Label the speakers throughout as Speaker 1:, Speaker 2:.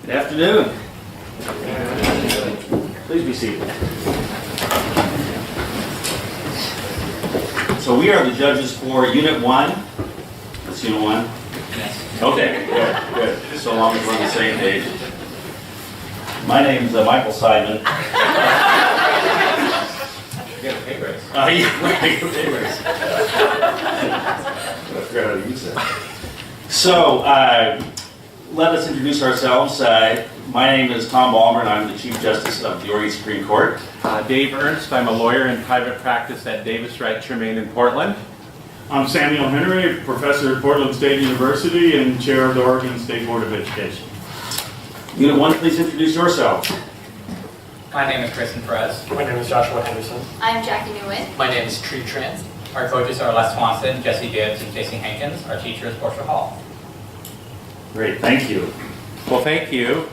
Speaker 1: Good afternoon. Please be seated. So we are the judges for Unit 1. That's Unit 1? Yes. Okay, good. So long as we're on the same page. My name's Michael Simon.
Speaker 2: You get a pay raise.
Speaker 1: Yeah, right, a pay raise. I forgot how to use that. So, let us introduce ourselves. My name is Tom Ballmer, and I'm the Chief Justice of the Oregon Supreme Court.
Speaker 3: Dave Ernst, I'm a lawyer in private practice at Davis Wright Tremaine in Portland.
Speaker 4: I'm Samuel Henry, professor at Portland State University and chair of the Oregon State Board of Education.
Speaker 1: Unit 1, please introduce yourself.
Speaker 5: My name is Kristen Perez.
Speaker 6: My name is Joshua Henderson.
Speaker 7: I'm Jackie Nguyen.
Speaker 5: My name is Tree Trent. Our coaches are Les Swanson, Jesse Gibbs, and J.C. Hankins. Our teacher is Portia Hall.
Speaker 1: Great, thank you.
Speaker 3: Well, thank you.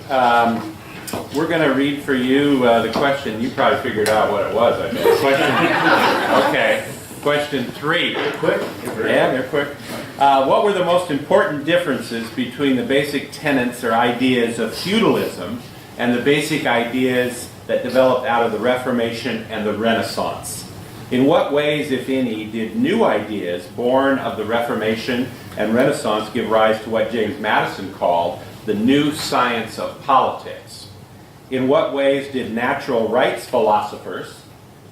Speaker 3: We're going to read for you the question. You probably figured out what it was, I guess. Okay, question 3.
Speaker 1: They're quick.
Speaker 3: Yeah, they're quick. What were the most important differences between the basic tenets or ideas of feudalism and the basic ideas that developed out of the Reformation and the Renaissance? In what ways, if any, did new ideas born of the Reformation and Renaissance give rise to what James Madison called the new science of politics? In what ways did natural rights philosophers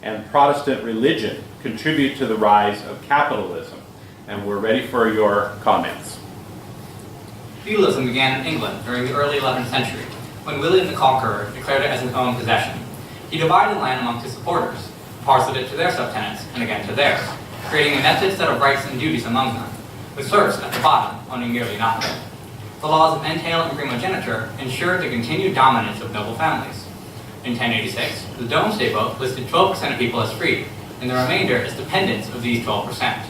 Speaker 3: and Protestant religion contribute to the rise of capitalism? And we're ready for your comments.
Speaker 5: Feudalism began in England during the early 11th century, when William the Conqueror declared it as his own possession. He divided the land amongst his supporters, parceled it to their subtenants, and again to theirs, creating a nested set of rights and duties among them, with serfs at the bottom owning nearly nothing. The laws of entail and primogeniture ensured the continued dominance of noble families. In 1086, the Domesday Book listed 12% of people as free, and the remainder as dependents of these 12%.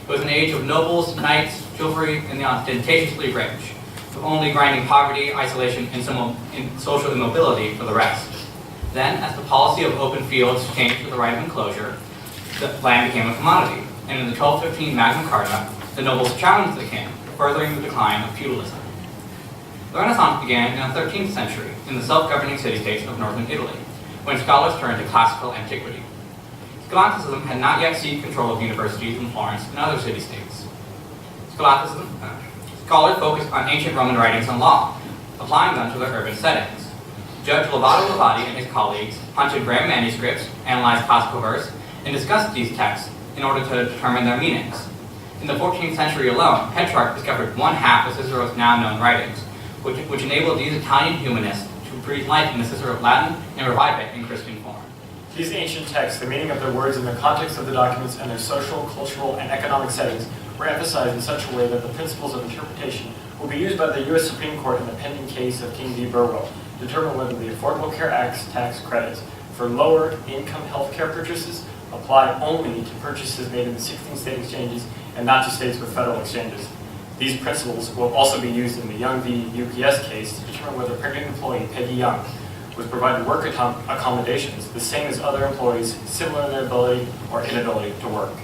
Speaker 5: It was an age of nobles, knights, chivalry, and the ostentatiously rich, with only grinding poverty, isolation, and social immobility for the rest. Then, as the policy of open fields changed to the right of enclosure, the land became a commodity, and in the 1215 Magna Carta, the nobles challenged the king, furthering the decline of feudalism. The Renaissance began in the 13th century in the self-governing city-states of northern Italy, when scholars turned to classical antiquity. Scholasticism had not yet seized control of universities in Florence and other city-states. Scholars focused on ancient Roman writings and law, applying them to their urban settings. Judge Lovato Levati and his colleagues hunted rare manuscripts, analyzed classical verse, and discussed these texts in order to determine their meanings. In the 14th century alone, Petrarch discovered one half of Cicero's now known writings, which enabled these Italian humanists to breathe life into Cicero's Latin and revive it in Christian form.
Speaker 6: These ancient texts, the meaning of their words and the context of the documents and their social, cultural, and economic settings were emphasized in such a way that the principles of interpretation will be used by the U.S. Supreme Court in the pending case of King v. Burwell to determine whether the Affordable Care Act's tax credits for lower income health care purchases apply only to purchases made in the 16 state exchanges and not to states with federal exchanges. These principles will also be used in the Young v. UPS case to determine whether pregnant employee Peggy Young was provided work accommodations the same as other employees similar in their ability or inability to work.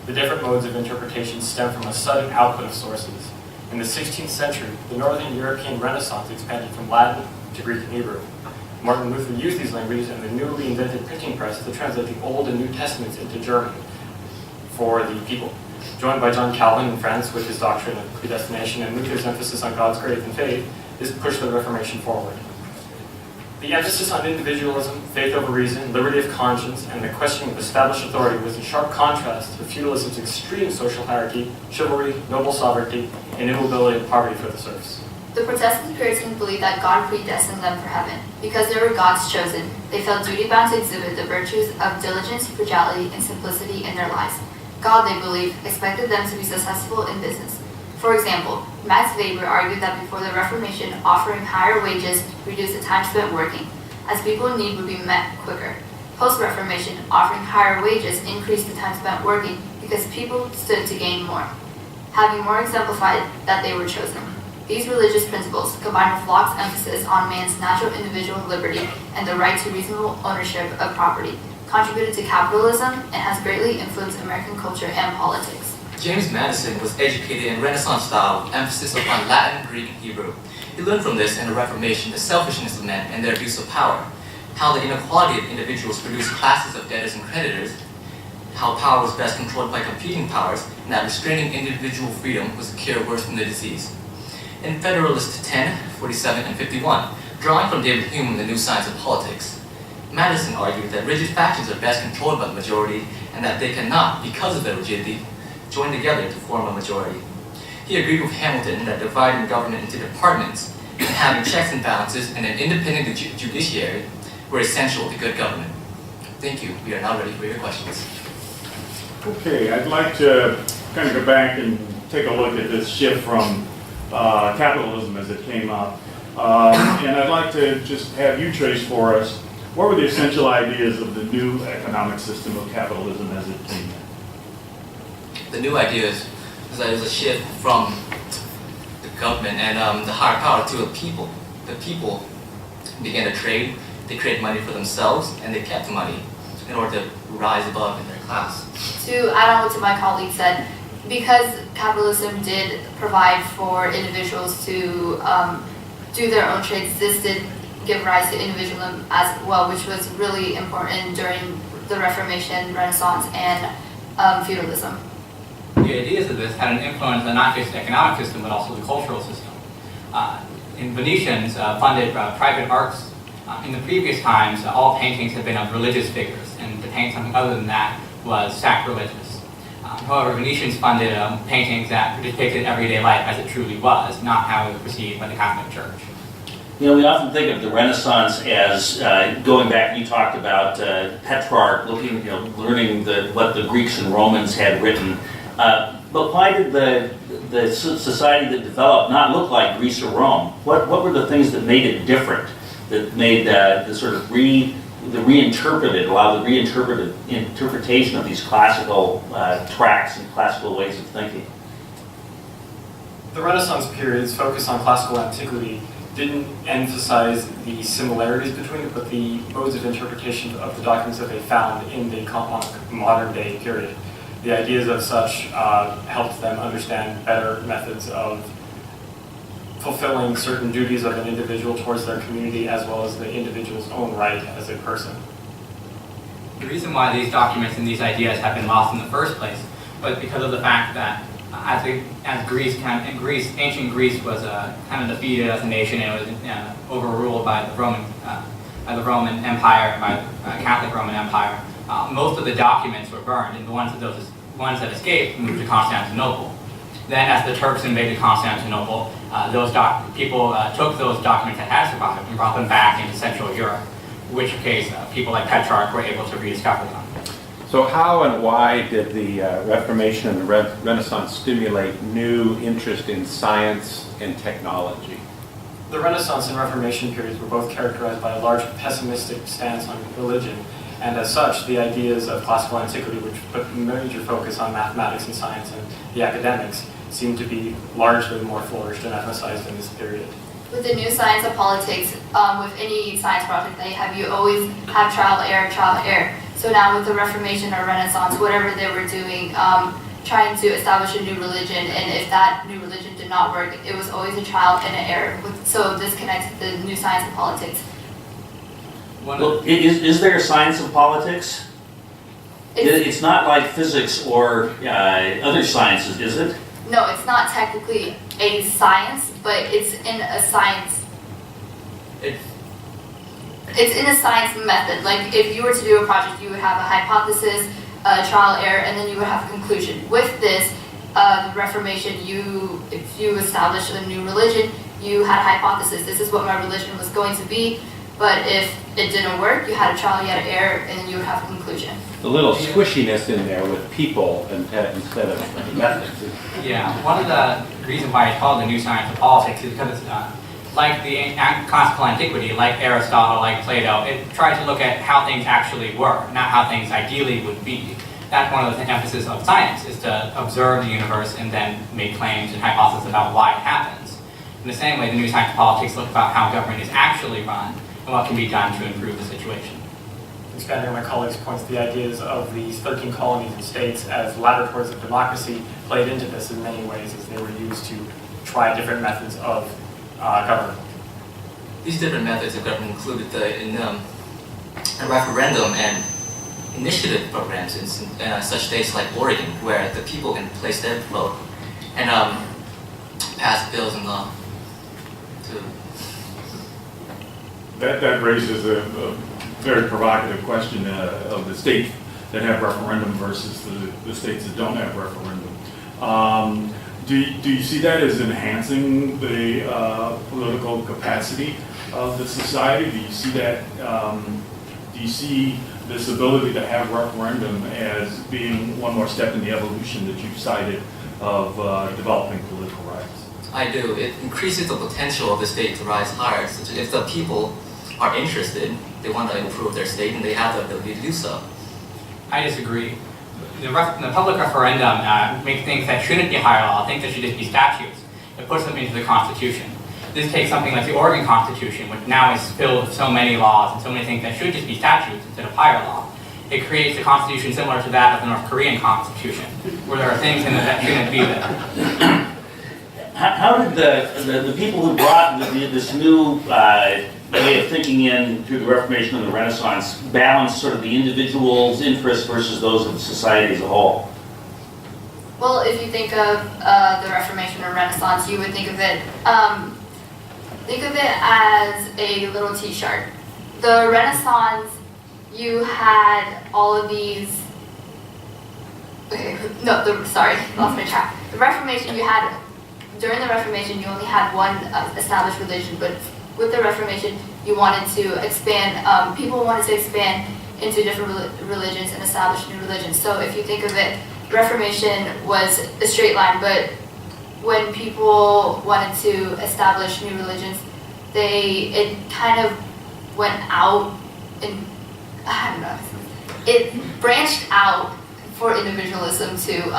Speaker 6: The different modes of interpretation stem from a sudden output of sources. In the 16th century, the Northern European Renaissance expanded from Latin to Greek and Hebrew. Martin Luther used these languages and the newly invented printing press to translate the Old and New Testaments into German for the people. Joined by John Calvin in France with his doctrine of predestination and Luther's emphasis on God's grace and faith, this pushed the Reformation forward. The emphasis on individualism, faith over reason, liberty of conscience, and the questioning of established authority was in sharp contrast to feudalism's extreme social hierarchy, chivalry, noble sovereignty, and immobility and poverty for the serfs.
Speaker 7: The Protestant Puritans believed that God predestined them for heaven. Because they were God's chosen, they felt duty-bound to exhibit the virtues of diligence, frugality, and simplicity in their lives. God, they believed, expected them to be successful in business. For example, Max Weber argued that before the Reformation, offering higher wages reduced the time spent working, as people in need would be met quicker. Post-Reformation, offering higher wages increased the time spent working because people stood to gain more, having more exemplified that they were chosen. These religious principles, combined with Locke's emphasis on man's natural individual liberty and the right to reasonable ownership of property, contributed to capitalism and has greatly influenced American culture and politics.
Speaker 2: James Madison was educated in Renaissance style with emphasis upon Latin, Greek, and Hebrew. He learned from this and the Reformation the selfishness of men and their abuse of power, how the inequality of individuals produced classes of debtors and creditors, how power was best controlled by competing powers, and that restraining individual freedom was a cure worse than the disease. In Federalist 10, 47, and 51, drawing from David Hume in The New Science of Politics, Madison argued that rigid factions are best controlled by the majority and that they cannot, because of their rigidity, join together to form a majority. He agreed with Hamilton that dividing government into departments and having checks and balances and an independent judiciary were essential to good government. Thank you. We are now ready for your questions.
Speaker 4: Okay, I'd like to kind of go back and take a look at this shift from capitalism as it came up. And I'd like to just have you trace for us, what were the essential ideas of the new economic system of capitalism as it came in?
Speaker 2: The new ideas is that it was a shift from the government and the higher power to the people. The people began to trade, they created money for themselves, and they kept money in order to rise above in their class.
Speaker 7: To add on what my colleague said, because capitalism did provide for individuals to do their own trades, this did give rise to individualism as well, which was really important during the Reformation, Renaissance, and feudalism.
Speaker 5: The ideas of this had an influence on not just the economic system, but also the cultural system. In Venetians funded private arts. In the previous times, all paintings had been of religious figures, and to paint something other than that was sacrilegious. However, Venetians funded paintings that depicted everyday life as it truly was, not how it was perceived by the Catholic Church.
Speaker 1: You know, we often think of the Renaissance as going back. You talked about Petrarch, looking, learning what the Greeks and Romans had written. But why did the society that developed not look like Greece or Rome? What were the things that made it different? That made the sort of allow the interpretation of these classical tracts and classical ways of thinking?
Speaker 6: The Renaissance period's focus on classical antiquity didn't emphasize the similarities between it, but the modes of interpretation of the documents that they found in the modern day period. The ideas of such helped them understand better methods of fulfilling certain duties of an individual towards their community, as well as the individual's own right as a person.
Speaker 5: The reason why these documents and these ideas have been lost in the first place was because of the fact that ancient Greece was kind of defeated as a nation, and it was overruled by the Roman Empire, by the Catholic Roman Empire. Most of the documents were burned, and the ones that escaped moved to Constantinople. Then, as the Turks invaded Constantinople, people took those documents that had survived and brought them back into Central Europe, in which case people like Petrarch were able to rediscover them.
Speaker 3: So how and why did the Reformation and the Renaissance stimulate new interest in science and technology?
Speaker 6: The Renaissance and Reformation periods were both characterized by a large pessimistic stance on religion, and as such, the ideas of classical antiquity, which put major focus on mathematics and science and the academics, seem to be largely more flourished and emphasized in this period.
Speaker 7: With the new science of politics, with any science project that you have, you always have trial error. So now with the Reformation or Renaissance, whatever they were doing, trying to establish a new religion, and if that new religion did not work, it was always a trial and an error. So this connects to the new science of politics.
Speaker 1: Well, is there a science of politics? It's not like physics or other sciences, is it?
Speaker 7: No, it's not technically a science, but it's in a science. It's in a science method. Like if you were to do a project, you would have a hypothesis, a trial error, and then you would have a conclusion. With this, the Reformation, if you established a new religion, you had a hypothesis. This is what my religion was going to be. But if it didn't work, you had a trial, you had an error, and then you would have a conclusion.
Speaker 3: A little squishiness in there with people instead of methods.
Speaker 5: Yeah, one of the reasons why it's called the new science of politics is because it's like the classical antiquity, like Aristotle, like Plato, it tried to look at how things actually were, not how things ideally would be. That's one of the emphasis of science, is to observe the universe and then make claims and hypotheses about why it happens. In the same way, the new science of politics looks about how government is actually run and what can be done to improve the situation.
Speaker 6: Expanding on my colleague's points, the ideas of these 13 colonies and states as laboratories of democracy played into this in many ways, as they were used to try different methods of government.
Speaker 2: These different methods of government included a referendum and initiative programs in such states like Oregon, where the people can place their vote and pass bills and law.
Speaker 4: That raises a very provocative question of the states that have referendum versus the states that don't have referendum. Do you see that as enhancing the political capacity of the society? Do you see that? Do you see this ability to have referendum as being one more step in the evolution that you've cited of developing political rights?
Speaker 2: I do. It increases the potential of the state to rise higher. So if the people are interested, they want to improve their state, and they have the ability to do so.
Speaker 5: I disagree. The public referendum makes things that shouldn't be higher law, things that should just be statutes. It puts them into the Constitution. This takes something like the Oregon Constitution, which now is filled with so many laws and so many things that should just be statutes instead of higher law. It creates a constitution similar to that of the North Korean Constitution, where there are things in it that shouldn't be there.
Speaker 1: How did the people who brought this new way of thinking in through the Reformation and the Renaissance balance sort of the individual's interests versus those of society as a whole?
Speaker 7: Well, if you think of the Reformation or Renaissance, you would think of it as a little T-shirt. The Renaissance, you had all of these. Okay, no, sorry, lost my track. The Reformation, during the Reformation, you only had one established religion, but with the Reformation, you wanted to expand. People wanted to expand into different religions and establish new religions. So if you think of it, Reformation was a straight line, but when people wanted to establish new religions, it kind of went out, and I don't know, it branched out for individualism to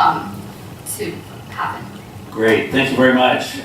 Speaker 7: happen.
Speaker 1: Great, thank you very much.